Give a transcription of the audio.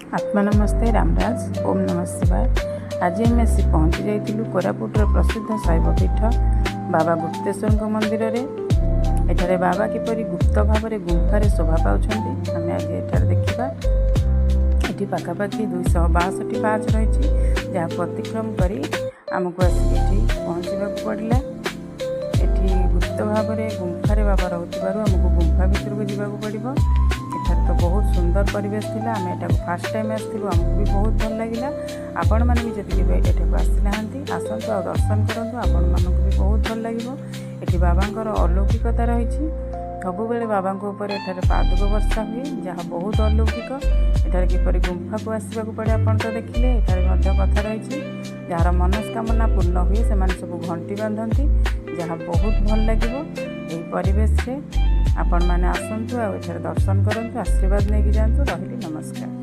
आत्मा नमस्ते रामराज ओम नमः शिवाय। आज आम आसी पहुँची जाइलु कोरापुटर प्रसिद्ध शैवपीठ बाबा गुप्तेश्वर मंदिर रे। एठारे बाबा किपरि गुप्त भाव में गुंफार शोभा पाँच आम आज एठार देखा। ये पाखापाखि 262 पाँच रही जहाँ अतिक्रम कर आमको आसिक पहुँचा पड़ा। ये गुप्त भाव में गुंफार बाबा रोकू आमको गुंफा भितर को जावाक पड़ो। एठार तो बहुत सुंदर परिवेश थिला। आम एटा फास्ट टाइम आसलु आमको भी बहुत भल लगे। आपण मैंने भी जब एठाक आसी ना आसतु आ दर्शन करूँ आपण मानक भी बहुत भल लगे। ये बाबांकर अलौकिकता रही सब बेले बाबा ऊपर एठार पादुक वर्षा हुए जहाँ बहुत अलौकिक। एठार किपरि गुंफा को आसवाक पड़े आपण तो देखिले। एठार कथा रही जार मनस्कामना पूर्ण हुए से सब घंटी बांधती जहाँ बहुत भल लगे। यही परिवेश रे आपण मैंने आसतु आ दर्शन करूँ आशीर्वाद नहीं जातु। रही नमस्कार।